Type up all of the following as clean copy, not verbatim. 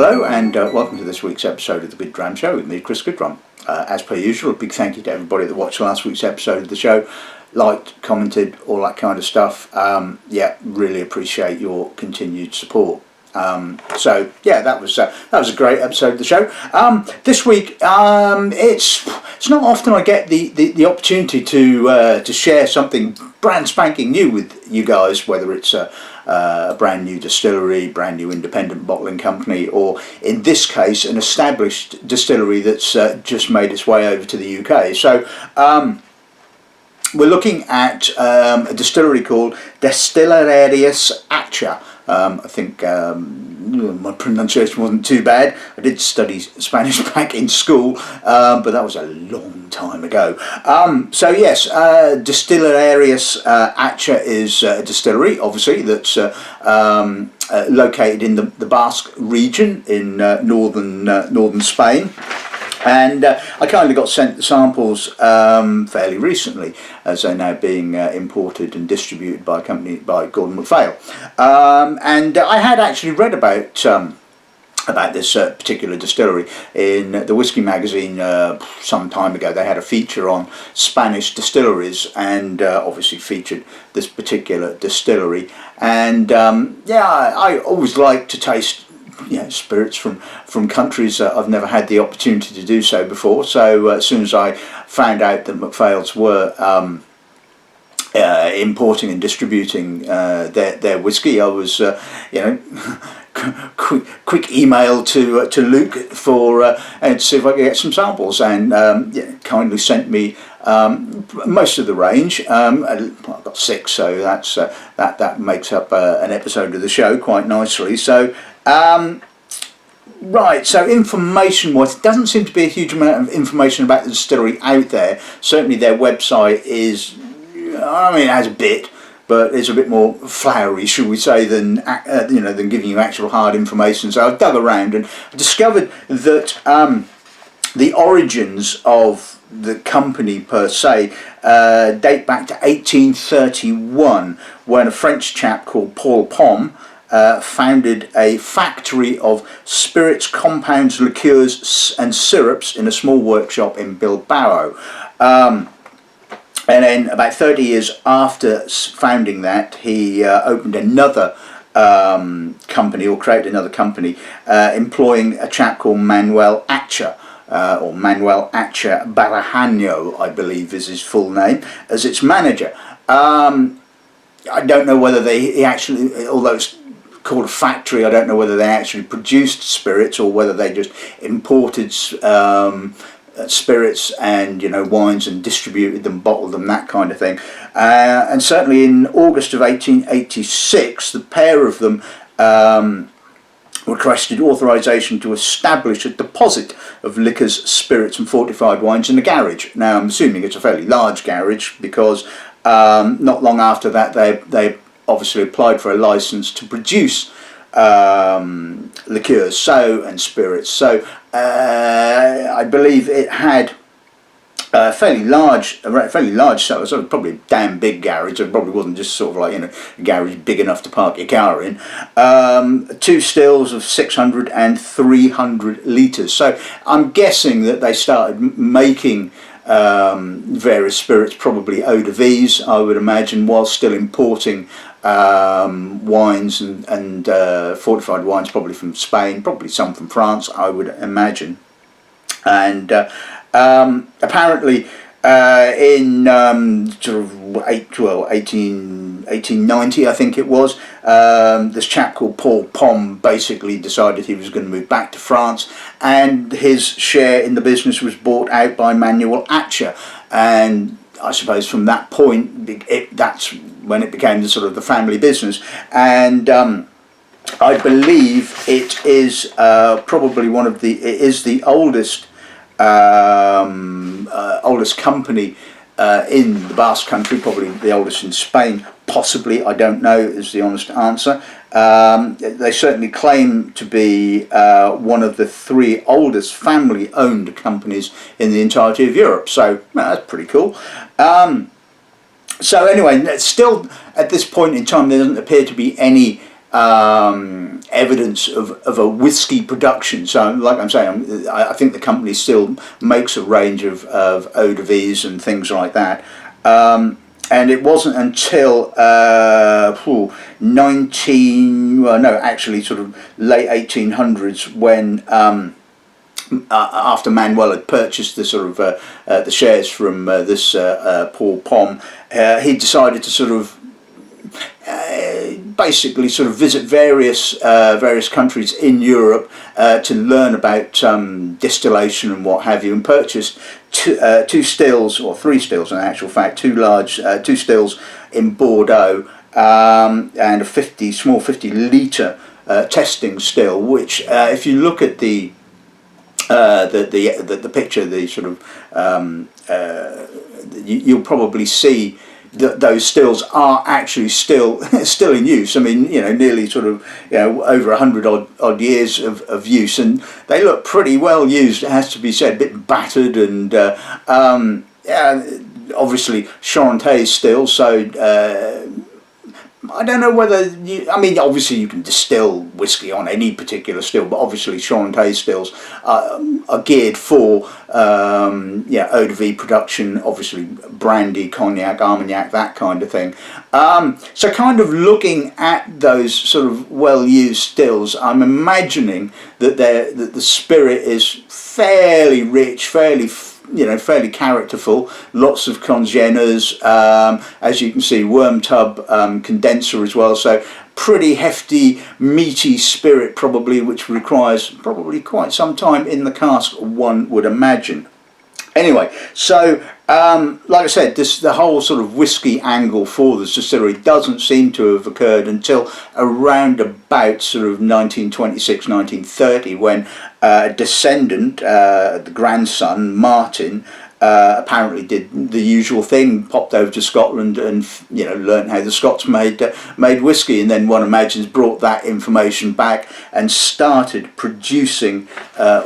Hello and welcome to this week's episode of the Goodrum Show with me, Chris Goodrum. As per usual, a big thank you to everybody that watched last week's episode of the show, liked, commented, all that kind of stuff. Yeah, really appreciate your continued support. So yeah, that was a great episode of the show. This week, it's not often I get the opportunity to share something brand spanking new with you guys, whether it's a brand new distillery, brand new independent bottling company, or in this case an established distillery that's just made its way over to the UK. So we're looking at a distillery called Destilerías Manuel Acha. I think my pronunciation wasn't too bad. I did study Spanish back in school, but that was a long time ago. So yes, Destilerías Manuel is a distillery, obviously, that's located in the Basque region in northern Spain. And I kindly got sent the samples fairly recently, as they're now being imported and distributed by a company by Gordon MacPhail. And I had actually read about this particular distillery in the Whiskey magazine some time ago. They had a feature on Spanish distilleries, and obviously featured this particular distillery. And yeah, I always like to taste spirits from countries I've never had the opportunity to do so before. So as soon as I found out that MacPhail's were importing and distributing their whiskey, I was quick email to Luke and to see if I could get some samples, and kindly sent me most of the range. I've got 6, so that makes up an episode of the show quite nicely. So right, so information-wise, it doesn't seem to be a huge amount of information about the distillery out there. Certainly their website is, it has a bit, but it's a bit more flowery, should we say, than giving you actual hard information. So I've dug around and discovered that the origins of the company per se date back to 1831, when a French chap called Paul Pomme founded a factory of spirits, compounds, liqueurs and syrups in a small workshop in Bilbao. And then about 30 years after founding that, he opened another company, or created another company, employing a chap called Manuel Acha, or Manuel Acha Barajano, I believe is his full name, as its manager. I don't know whether he actually, although it's called a factory, I don't know whether they actually produced spirits or whether they just imported spirits and wines and distributed them, bottled them, that kind of thing. And certainly in August of 1886, the pair of them requested authorization to establish a deposit of liquors, spirits and fortified wines in the garage. Now I'm assuming it's a fairly large garage, because not long after that they obviously applied for a license to produce liqueurs and spirits. So I believe it had a fairly large, so it was probably a damn big garage. It probably wasn't just sort of like a garage big enough to park your car in. 2 stills of 600 and 300 litres. So I'm guessing that they started making various spirits, probably eau de vie, I would imagine, while still importing wines and fortified wines, probably from Spain, probably some from France, I would imagine. And apparently in sort of 1890, I think it was, this chap called Paul Pomme basically decided he was going to move back to France, and his share in the business was bought out by Manuel Acha. And I suppose from that point, that's when it became the sort of the family business. And I believe it is probably it is the oldest company in the Basque Country, probably the oldest in Spain, possibly, I don't know, is the honest answer. They certainly claim to be one of the 3 oldest family-owned companies in the entirety of Europe, so that's pretty cool. So anyway, still at this point in time there doesn't appear to be any evidence of a whiskey production. So, like I'm saying, I think the company still makes a range of eau de vies and things like that. And it wasn't until sort of late 1800s when after Manuel had purchased the sort of the shares from this Paul Pom, he decided to sort of basically sort of visit various countries in Europe to learn about distillation and what have you, and purchased two stills, or three stills in actual fact, two stills in Bordeaux, and a small 50-litre testing still, which if you look at the picture, the sort of you'll probably see that those stills are actually still in use. I mean, nearly sort of over 100 odd years of use, and they look pretty well used, it has to be said, a bit battered, and obviously Charentais still, so I don't know whether obviously you can distill whiskey on any particular still, but obviously Charentais stills are geared for eau de vie production, obviously brandy, cognac, armagnac, that kind of thing. So kind of looking at those sort of well-used stills, I'm imagining that the spirit is fairly rich, fairly characterful, lots of congeners, as you can see, worm tub condenser as well, so pretty hefty, meaty spirit probably, which requires probably quite some time in the cask, one would imagine. Anyway, so like I said, the whole sort of whiskey angle for the distillery doesn't seem to have occurred until around about sort of 1926, 1930, when a descendant, the grandson, Martin, apparently did the usual thing, popped over to Scotland and learned how the Scots made whiskey, and then one imagines brought that information back and started producing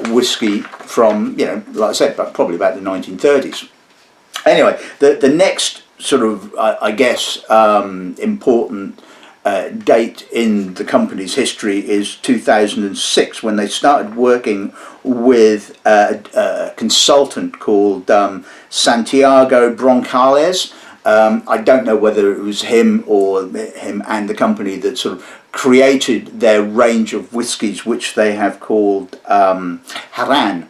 whiskey from, like I said, probably about the 1930s. Anyway, the next sort of, I guess, important date in the company's history is 2006, when they started working with a consultant called Santiago Broncales. I don't know whether it was him or him and the company that sort of created their range of whiskies, which they have called Haran,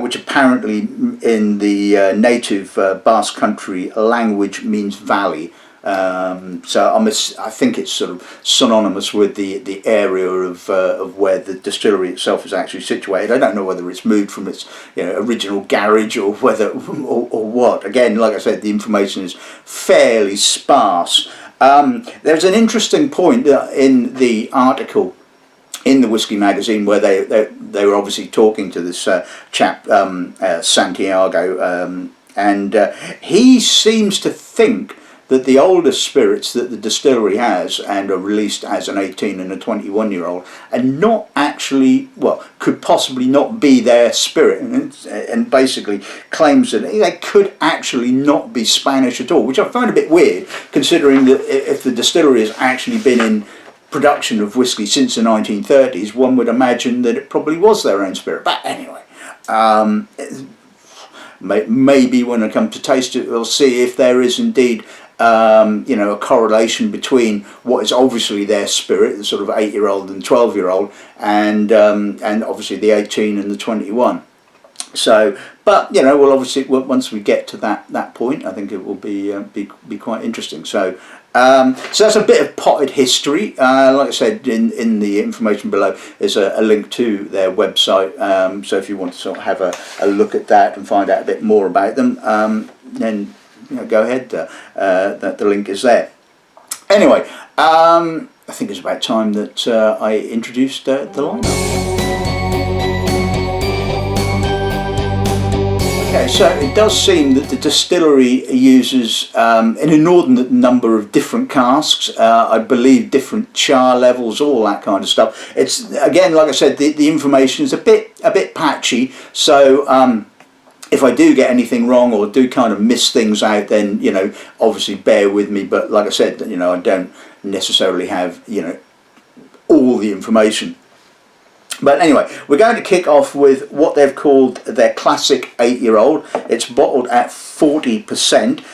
which apparently in the native Basque Country language means valley. So I think it's sort of synonymous with the area of where the distillery itself is actually situated. I don't know whether it's moved from its original garage or whether or what. Again, like I said, the information is fairly sparse. There's an interesting point in the article in the Whiskey magazine where they were obviously talking to this chap Santiago, and he seems to think that the older spirits that the distillery has and are released as an 18 and a 21-year-old are not actually, could possibly not be their spirit, and basically claims that they could actually not be Spanish at all, which I find a bit weird, considering that if the distillery has actually been in production of whiskey since the 1930s, one would imagine that it probably was their own spirit. But anyway, maybe when I come to taste it, we'll see if there is indeed a correlation between what is obviously their spirit, the sort of 8-year-old and 12-year-old, and obviously the 18 and the 21. So, but well, obviously once we get to that point, I think it will be quite interesting. So that's a bit of potted history. Like I said, in the information below is a link to their website. So if you want to sort of have a look at that and find out a bit more about them, then go ahead. The link is there. Anyway, I think it's about time that I introduced the lineup. Okay, so it does seem that the distillery uses an inordinate number of different casks, I believe different char levels, all that kind of stuff. It's, again, like I said, the information is a bit patchy, so if I do get anything wrong or do kind of miss things out, then obviously bear with me. But like I said, I don't necessarily have all the information. But anyway, we're going to kick off with what they've called their classic 8-year-old. It's bottled at 40%.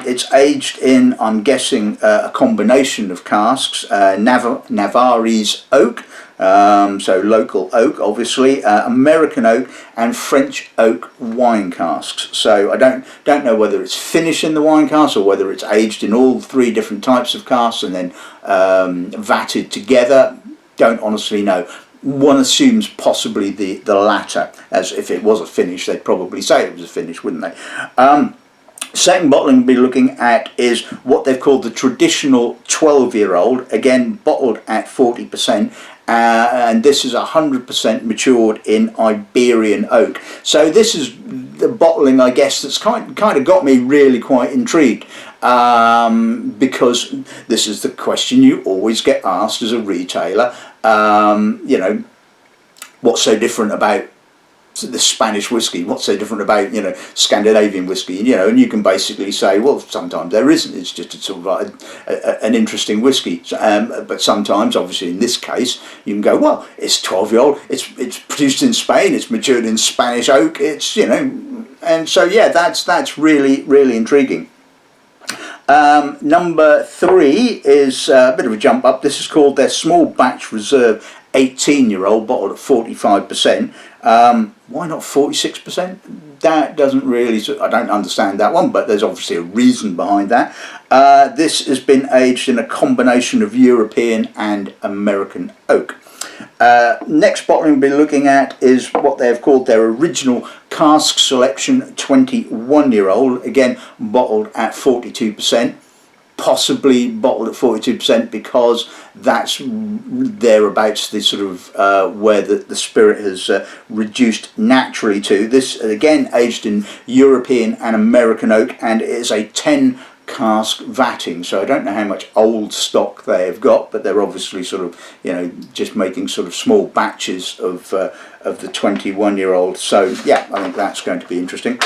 It's aged in, I'm guessing, a combination of casks, Navarrese oak, so local oak, obviously, American oak, and French oak wine casks. So I don't know whether it's finished in the wine cask or whether it's aged in all 3 different types of casks and then vatted together. Don't honestly know. One assumes possibly the latter, as if it was a finish, they'd probably say it was a finish, wouldn't they? Second bottling we'll be looking at is what they've called the traditional 12-year-old, again bottled at 40%, and this is 100% matured in Iberian oak. So this is the bottling, I guess, that's kind of got me really quite intrigued, because this is the question you always get asked as a retailer. You know, what's so different about the Spanish whiskey? What's so different about, you know, Scandinavian whiskey? You know, and you can basically say, well, sometimes there isn't. It's just a sort of like an interesting whiskey. But sometimes, obviously, in this case, you can go, well, it's 12-year-old. It's produced in Spain. It's matured in Spanish oak. It's, you know, and so yeah, that's really intriguing. Number 3 is a bit of a jump up. This is called their small batch reserve 18-year-old, bottled at 45%. Why not 46%? That doesn't really, I don't understand that one, but there's obviously a reason behind that. This has been aged in a combination of European and American oak. Next bottling we'll be looking at is what they've called their original cask selection 21-year-old, again bottled at 42%, possibly bottled at 42% because that's thereabouts the sort of where the spirit has reduced naturally to. This again aged in European and American oak, and it is a 10 cask vatting, so I don't know how much old stock they have got, but they're obviously sort of, you know, just making sort of small batches of the 21-year-old. So yeah, I think that's going to be interesting.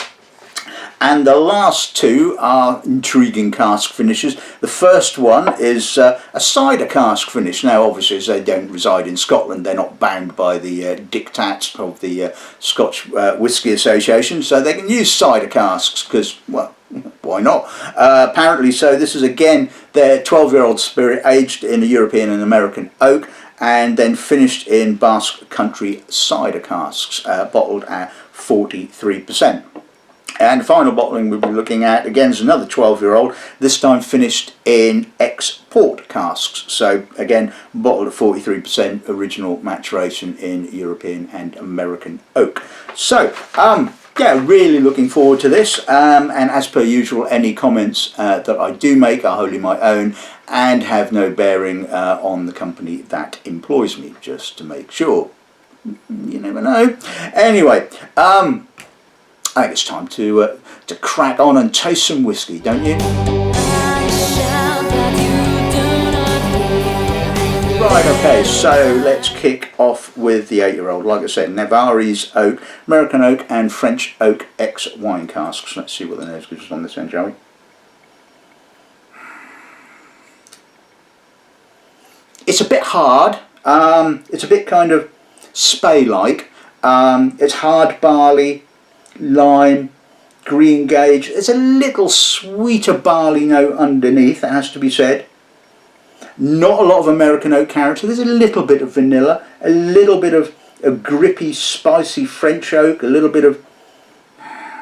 And the last 2 are intriguing cask finishes. The first one is a cider cask finish. Now, obviously, as they don't reside in Scotland, they're not bound by the diktats of the Scotch Whisky Association, so they can use cider casks because, well, why not? Apparently, so this is again their 12-year-old spirit aged in a European and American oak, and then finished in Basque Country cider casks, bottled at 43%. And the final bottling we'll be looking at, again, is another 12-year-old, this time finished in export casks. So, again, bottled at 43%, original maturation in European and American oak. So, yeah, really looking forward to this. And as per usual, any comments that I do make are wholly my own and have no bearing on the company that employs me, just to make sure. You never know. Anyway, I think it's time to crack on and taste some whiskey, don't you? Right, okay, so let's kick off with the 8-year-old. Like I said, Navarrese oak, American oak, and French oak ex-wine casks. Let's see what the nose gives us on this end, shall we? It's a bit hard. It's a bit kind of spey-like. It's hard barley, lime, green gage. There's a little sweeter barley note underneath, that has to be said. Not a lot of American oak character. There's a little bit of vanilla, a little bit of a grippy, spicy French oak, a little bit of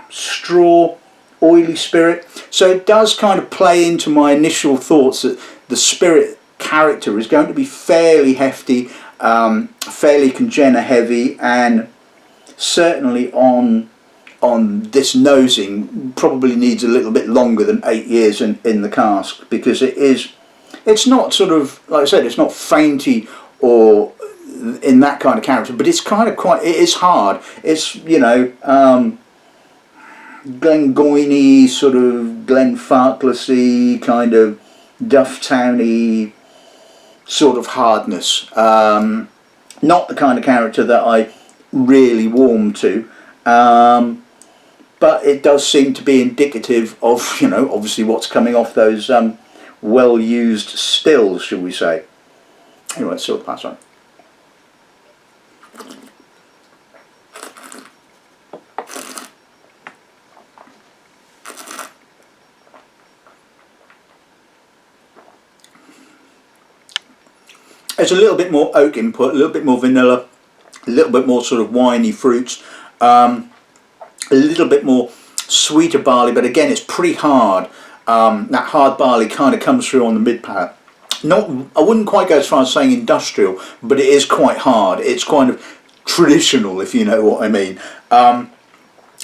straw, oily spirit. So it does kind of play into my initial thoughts that the spirit character is going to be fairly hefty, fairly congenna heavy, and certainly on this nosing probably needs a little bit longer than 8 years in the cask, because it's not sort of, like I said, it's not fainty or in that kind of character, but it's kind of quite, it is hard. It's, you know, Glengoyne-y, sort of Glenfarclas-y, kind of Dufftowny sort of hardness. Not the kind of character that I really warm to. But it does seem to be indicative of, you know, obviously what's coming off those well-used stills, shall we say. Anyway, let's see what the pass on. There's a little bit more oak input, a little bit more vanilla, a little bit more sort of winey fruits, a little bit more sweeter barley, but again it's pretty hard. That hard barley kind of comes through on the mid palate. Not, I wouldn't quite go as far as saying industrial, but it is quite hard. It's kind of traditional, if you know what I mean.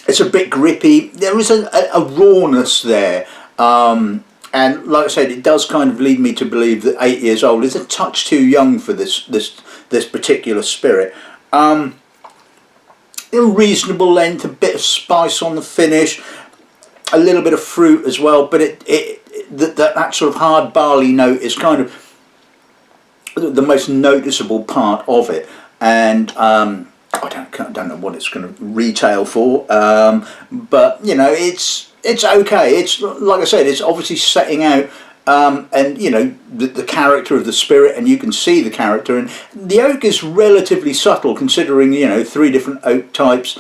It's a bit grippy. There is a rawness there. And like I said, it does kind of lead me to believe that 8 years old is a touch too young for this particular spirit. A reasonable length, a bit of spice on the finish, a little bit of fruit as well. But that sort of hard barley note is kind of the most noticeable part of it. And I don't know what it's going to retail for, but you know it's okay. It's like I said, it's obviously setting out, and you know the character of the spirit, and you can see the character. And the oak is relatively subtle, considering 3 different oak types.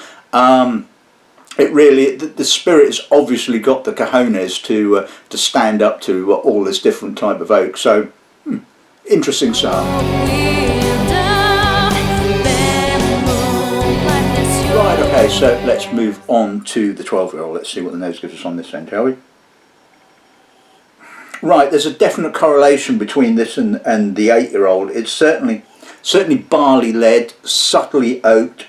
It really, the spirit has obviously got the cojones to stand up to all this different type of oak. So interesting stuff. Right, okay, so let's move on to the 12-year-old. Let's see what the nose gives us on this end, shall we? Right, there's a definite correlation between this and the 8-year-old. It's certainly barley-led, subtly oaked.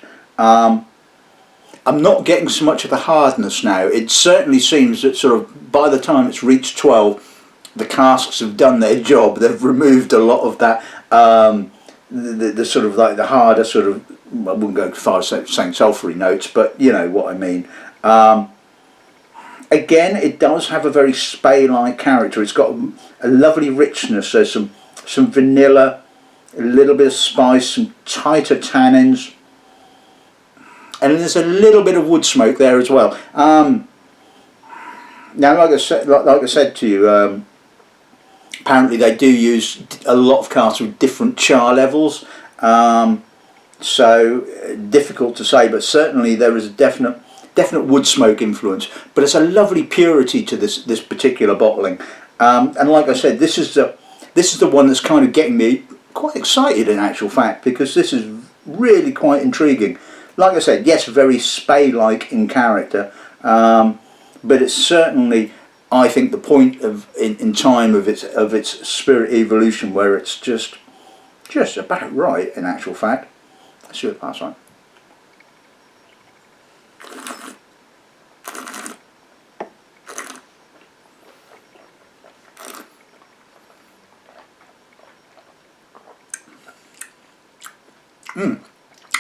I'm not getting so much of the hardness now. It certainly seems that sort of by the time it's reached 12, the casks have done their job. They've removed a lot of that, the sort of like the harder sort of, I wouldn't go as far as saying sulphury notes, but you know what I mean. Again, it does have a very spey-like character. It's got a lovely richness. There's some vanilla, a little bit of spice, some tighter tannins, and there's a little bit of wood smoke there as well. Now, like I said to you, apparently they do use a lot of casks with different char levels. So difficult to say, but certainly there is a definite wood smoke influence. But it's a lovely purity to this particular bottling, and like I said, this is the one that's kind of getting me quite excited in actual fact, because this is really quite intriguing. Like I said, yes, very spey-like in character, but it's certainly, I think, the point in time of its spirit evolution where it's just about right in actual fact. Let's see what pass on.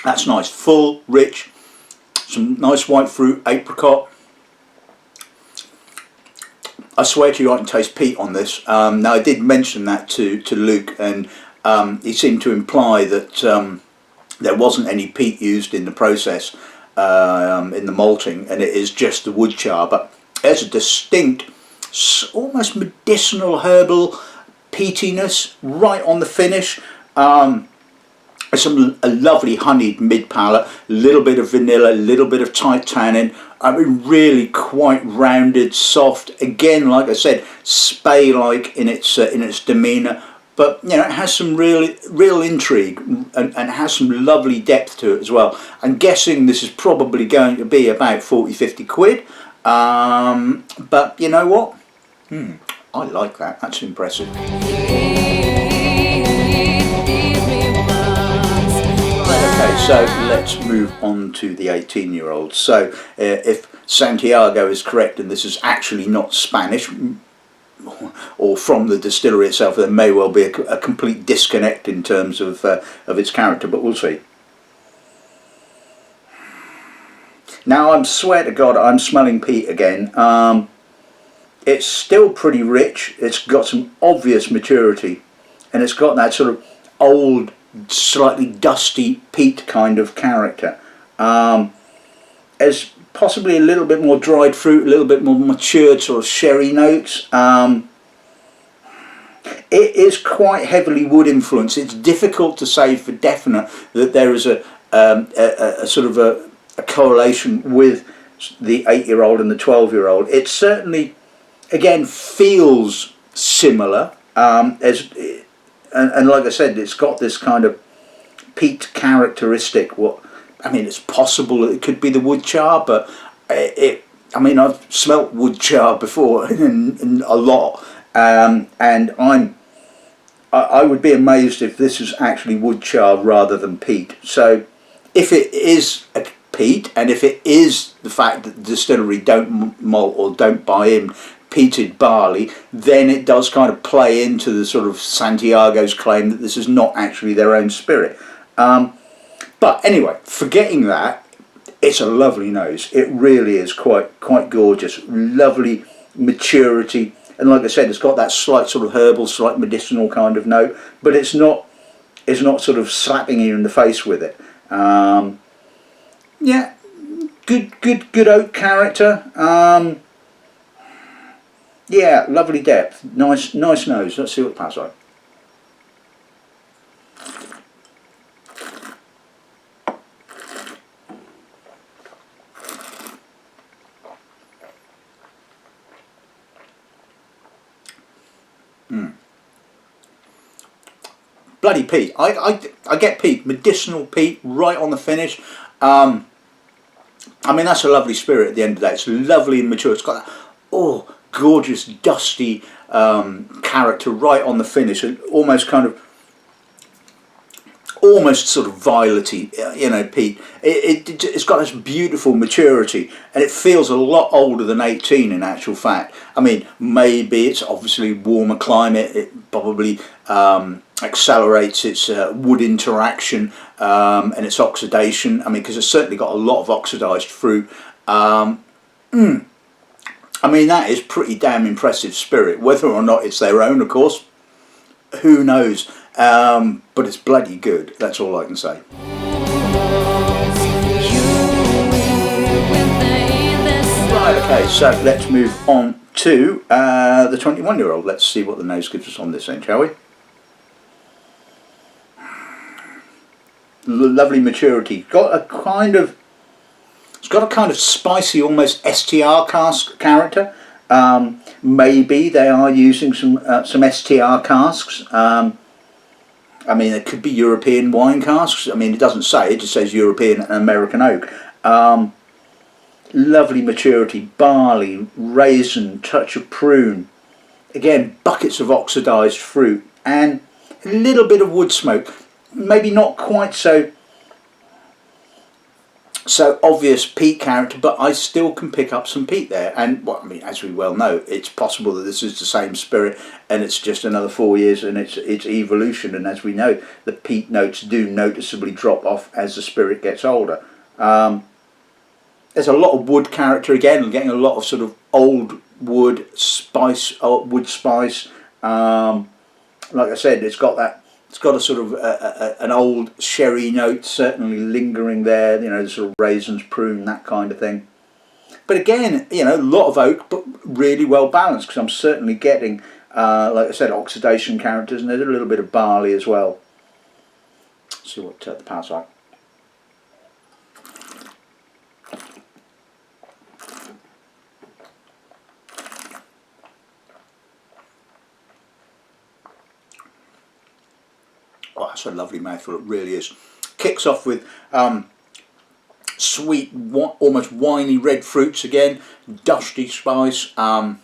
That's nice, full, rich, some nice white fruit, apricot. I swear to you, I can taste peat on this. Now, I did mention that to Luke, and he seemed to imply that there wasn't any peat used in the process, in the malting, and it is just the wood char. But there's a distinct, almost medicinal herbal peatiness right on the finish. A lovely honeyed mid palate, a little bit of vanilla, a little bit of tight tannin. I mean, really quite rounded, soft. Again, like I said, spey-like in its demeanour, but you know, it has some real intrigue and has some lovely depth to it as well. I'm guessing this is probably going to be about 40-50 quid, but you know what? I like that. That's impressive. Okay, so let's move on to the 18-year-old. So if Santiago is correct and this is actually not Spanish or from the distillery itself, there may well be a complete disconnect in terms of its character, but we'll see. Now, I swear to God, I'm smelling peat again. It's still pretty rich. It's got some obvious maturity, and it's got that sort of old, slightly dusty peat kind of character. There's possibly a little bit more dried fruit, a little bit more matured sort of sherry notes. It is quite heavily wood influenced. It's difficult to say for definite that there is a sort of a correlation with the 8-year-old and the 12-year-old. It certainly, again, feels similar. And like I said, it's got this kind of peat characteristic. I mean, it's possible that it could be the wood char, but I mean, I've smelt wood char before and a lot, and I would be amazed if this is actually wood char rather than peat. So if it is a peat, and if it is the fact that the distillery don't malt or don't buy in peated barley, then it does kind of play into the sort of Santiago's claim that this is not actually their own spirit. But anyway, forgetting that, it's a lovely nose. It really is quite gorgeous. Lovely maturity, and like I said, it's got that slight sort of herbal, slight medicinal kind of note, but it's not sort of slapping you in the face with it. Yeah, good oak character. Yeah, lovely depth. Nice nose. Let's see what the pass like. Bloody peat. I get peat, medicinal peat right on the finish. I mean, that's a lovely spirit at the end of the day. It's lovely and mature. It's got that gorgeous dusty character right on the finish, and almost sort of violety, you know, peat. It's got this beautiful maturity, and it feels a lot older than 18 in actual fact. I mean, maybe it's obviously warmer climate. It probably accelerates its wood interaction and its oxidation. I mean, because it's certainly got a lot of oxidized fruit. I mean, that is pretty damn impressive spirit. Whether or not it's their own, of course, who knows? But it's bloody good. That's all I can say. Right, okay, so let's move on to the 21-year-old. Let's see what the nose gives us on this end, shall we? Lovely maturity. It's got a kind of spicy, almost STR cask character. Maybe they are using some STR casks. I mean, it could be European wine casks. I mean, it doesn't say, it just says European and American oak. Lovely maturity, barley, raisin, touch of prune. Again, buckets of oxidized fruit and a little bit of wood smoke. Maybe not quite so obvious peat character, but I still can pick up some peat there. And well, I mean, as we well know, it's possible that this is the same spirit and it's just another 4 years and it's evolution. And as we know, the peat notes do noticeably drop off as the spirit gets older. There's a lot of wood character again. I'm getting a lot of sort of old wood spice, wood spice. Like I said, it's got a sort of an old sherry note certainly lingering there, you know, the sort of raisins, prune, that kind of thing. But again, you know, a lot of oak, but really well balanced, because I'm certainly getting, like I said, oxidation characters, and there's a little bit of barley as well. Let's see what the pass like. Oh, that's a lovely mouthful, it really is. Kicks off with sweet, almost winey red fruits again, dusty spice. Again,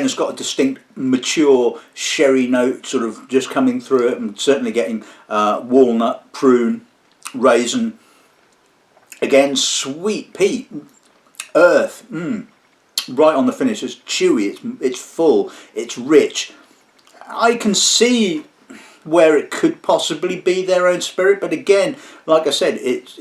it's got a distinct mature sherry note sort of just coming through it, and certainly getting walnut, prune, raisin. Again, sweet peat, earth, right on the finish. It's chewy, it's full, it's rich. I can see where it could possibly be their own spirit, but again, like I said, it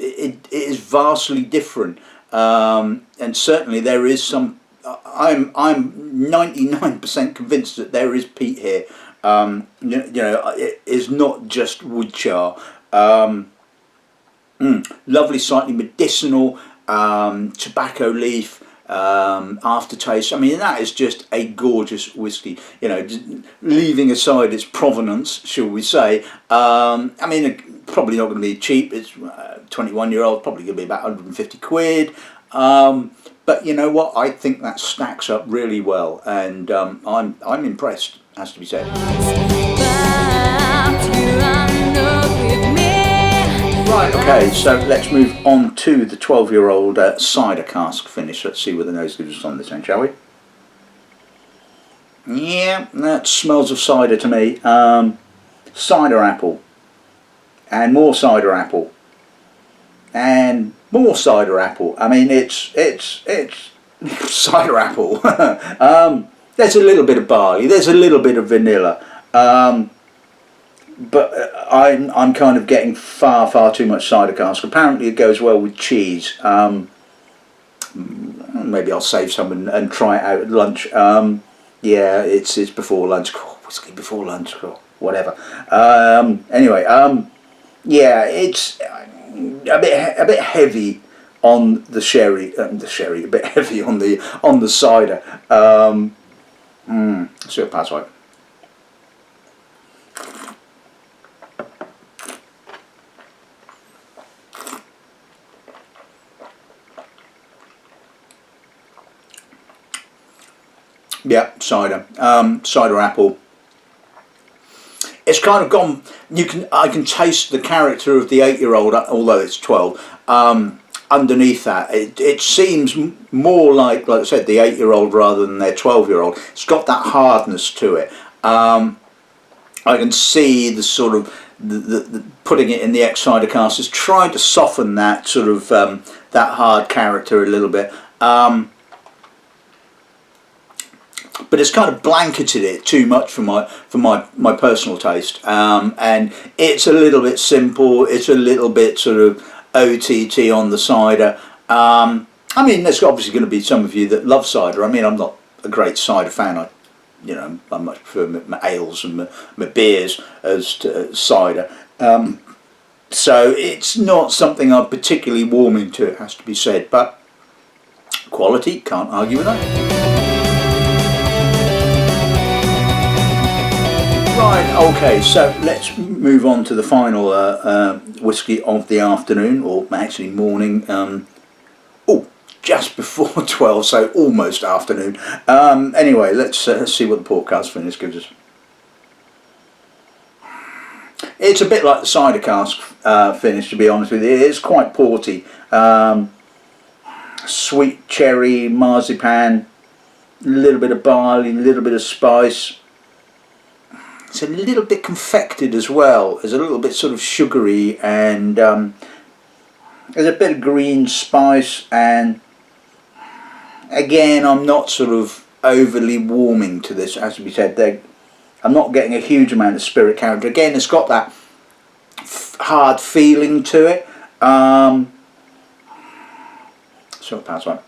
is vastly different, and certainly there is some. I'm 99% convinced that there is peat here. You know, it is not just wood char. Lovely, slightly medicinal, tobacco leaf, aftertaste. I mean, that is just a gorgeous whiskey. You know, leaving aside its provenance, shall we say. I mean, probably not going to be cheap. It's 21-year-old, probably going to be about 150 quid. But you know what? I think that stacks up really well, and I'm impressed, has to be said. Right, okay, so let's move on to the 12-year-old cider cask finish. Let's see what the nose gives us on this one, shall we? Yeah, that smells of cider to me. Cider apple, and more cider apple, and more cider apple. I mean, it's cider apple. There's a little bit of barley, there's a little bit of vanilla, but I'm kind of getting far too much cider cask. Apparently it goes well with cheese. Maybe I'll save some and try it out at lunch. Yeah, it's before lunch. Whiskey before lunch, whatever. Anyway, yeah, it's a bit heavy on the sherry. A bit heavy on the cider. See what pass like. Yeah, cider. Cider apple. It's kind of gone. I can taste the character of the 8-year-old, although it's 12. Underneath that, it seems more like I said, the 8-year-old rather than their 12-year-old. It's got that hardness to it. I can see the sort of the putting it in the ex-cider cask is trying to soften that sort of that hard character a little bit. But it's kind of blanketed it too much for my personal taste, and it's a little bit simple. It's a little bit sort of OTT on the cider. I mean, there's obviously going to be some of you that love cider. I mean, I'm not a great cider fan. I much prefer my ales and my beers as to cider. So it's not something I'm particularly warming to, it has to be said. But quality, can't argue with that. Right, okay, so let's move on to the final whiskey of the afternoon, or actually morning. Just before 12, so almost afternoon. Anyway, let's see what the port cask finish gives us. It's a bit like the cider cask finish, to be honest with you. It's quite porty. Sweet cherry, marzipan, a little bit of barley, a little bit of spice. It's a little bit confected as well. It's a little bit sort of sugary, and there's a bit of green spice, and again, I'm not sort of overly warming to this, as we said. I'm not getting a huge amount of spirit character. Again, it's got that hard feeling to it. So pass on.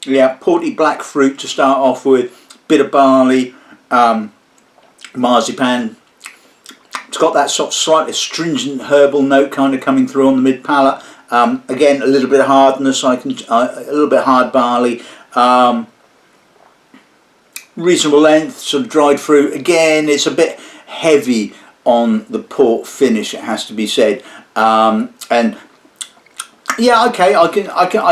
Yeah, porty black fruit to start off with, bit of barley, marzipan. It's got that sort of slightly astringent herbal note kind of coming through on the mid palate. Again, a little bit of hardness. A little bit hard barley. Reasonable length, sort of dried fruit. Again, it's a bit heavy on the port finish, it has to be said. And yeah, okay, I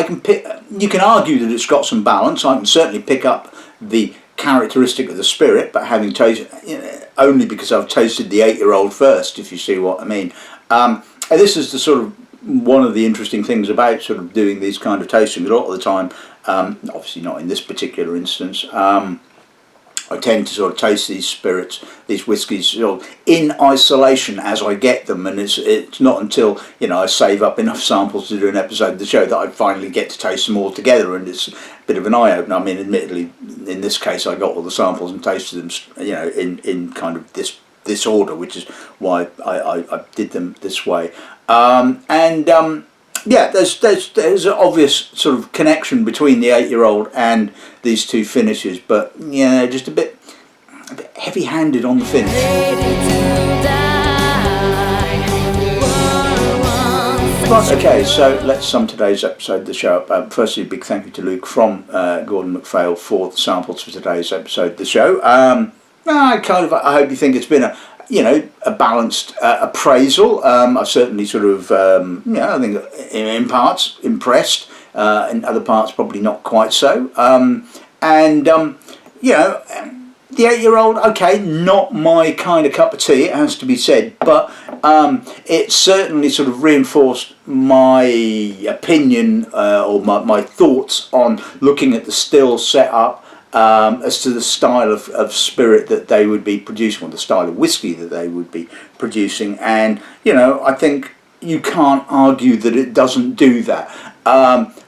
can pick. You can argue that it's got some balance. I can certainly pick up the characteristic of the spirit, but having tasted, only because I've tasted the 8-year-old first, if you see what I mean. And this is the sort of one of the interesting things about sort of doing these kind of tastings. A lot of the time, obviously not in this particular instance, I tend to sort of taste these spirits, these whiskies, sort of in isolation as I get them, and it's not until I save up enough samples to do an episode of the show that I finally get to taste them all together, and it's a bit of an eye opener. I mean, admittedly, in this case, I got all the samples and tasted them, in kind of this order, which is why I did them this way. yeah, there's an obvious sort of connection between the 8-year-old and these two finishes, but yeah, just a bit heavy-handed on the finish. Right, okay, so let's sum today's episode of the show up. Firstly, a big thank you to Luke from Gordon MacPhail for the samples for today's episode of the show. I hope you think it's been a balanced appraisal. I've certainly sort of, I think in parts impressed, in other parts probably not quite so. The 8-year-old, okay, not my kind of cup of tea, it has to be said, but it certainly sort of reinforced my opinion or my thoughts on looking at the still setup as to the style of spirit that they would be producing, or the style of whiskey that they would be producing. And, I think you can't argue that it doesn't do that.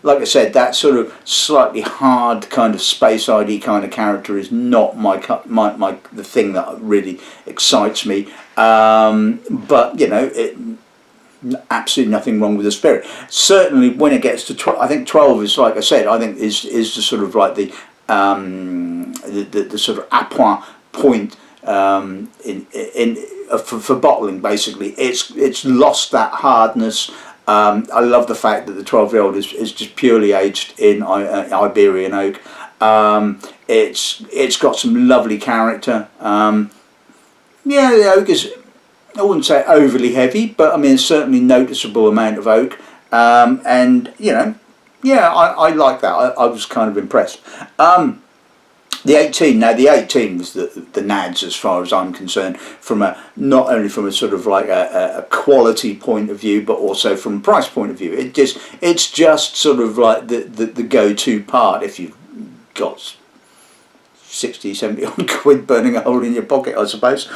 Like I said, that sort of slightly hard kind of space ID kind of character is not the thing that really excites me. But absolutely nothing wrong with the spirit. Certainly, when it gets to 12, I think 12 is, like I said, I think is the sort of like the sort of appoint point for bottling. Basically, it's lost that hardness. I love the fact that the 12-year-old is just purely aged in Iberian oak. It's got some lovely character. The oak is, I wouldn't say overly heavy, but I mean certainly noticeable amount of oak. I like that. I was kind of impressed. The 18 was the nads as far as I'm concerned, not only from a sort of like a quality point of view, but also from a price point of view. It's just sort of like the go-to part if you've got 60, 70 odd quid burning a hole in your pocket, I suppose.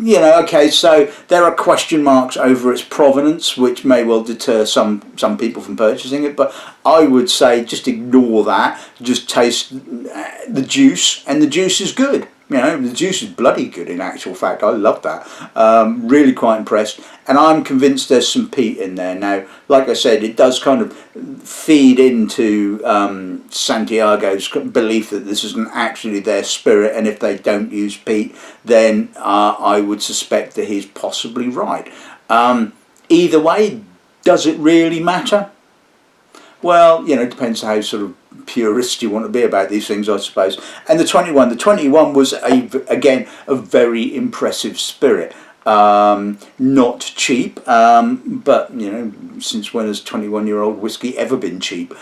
Okay, so there are question marks over its provenance, which may well deter some people from purchasing it, but I would say just ignore that, just taste the juice, and the juice is good. The juice is bloody good in actual fact. I love that. Really quite impressed. And I'm convinced there's some peat in there. Now, like I said, it does kind of feed into Santiago's belief that this isn't actually their spirit, and if they don't use peat, then I would suspect that he's possibly right. Either way, does it really matter? Well, it depends how sort of purist you want to be about these things, I suppose. And the 21 was again a very impressive spirit. Not cheap, but since when has 21-year-old whiskey ever been cheap?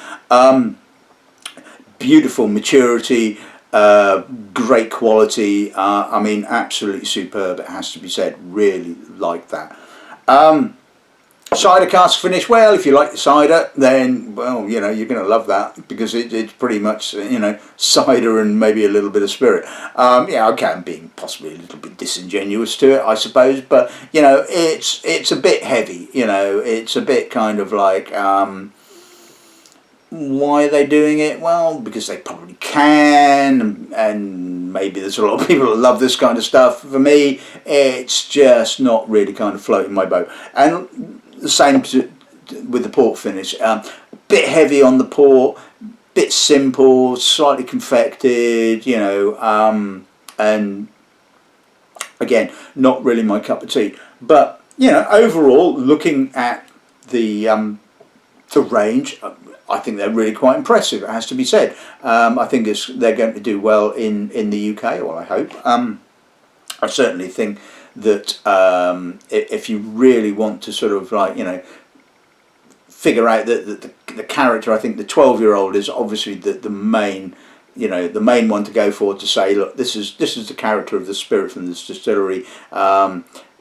Beautiful maturity, great quality. I mean, absolutely superb. It has to be said. Really like that. Cider cask finish. Well, if you like the cider, then you're going to love that, because it's pretty much cider and maybe a little bit of spirit. Okay, I'm being possibly a little bit disingenuous to it, I suppose, but it's a bit heavy. It's a bit kind of like why are they doing it? Well, because they probably can, and maybe there's a lot of people that love this kind of stuff. For me, it's just not really kind of floating my boat. And the same with the port finish. Bit heavy on the port, bit simple, slightly confected, and again, not really my cup of tea. But overall, looking at the range, I think they're really quite impressive. It has to be said. I think they're going to do well in the UK. Well, I hope. I certainly think that if you really want to sort of like figure out the character, I think the 12-year-old is obviously the main the main one to go for, to say, look, this is the character of the spirit from this distillery.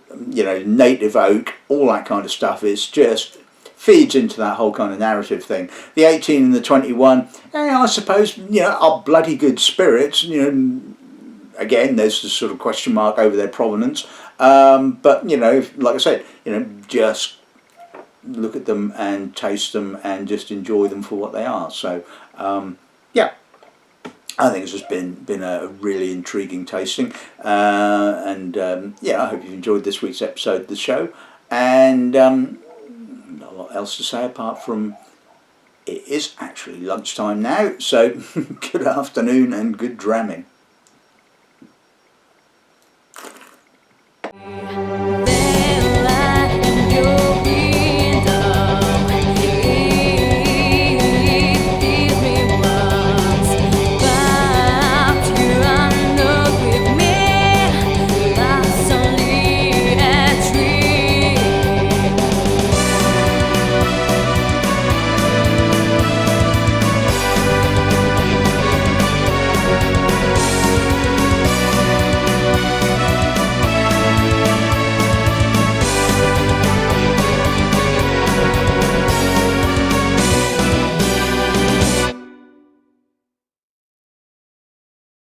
Native oak, all that kind of stuff. It's just feeds into that whole kind of narrative thing. The 18 and the 21, I suppose, are bloody good spirits. Again, there's the sort of question mark over their provenance. But like I said, just look at them and taste them and just enjoy them for what they are. So, I think it's just been a really intriguing tasting. I hope you've enjoyed this week's episode of the show. And else to say apart from it is actually lunchtime now, so good afternoon and good dramming.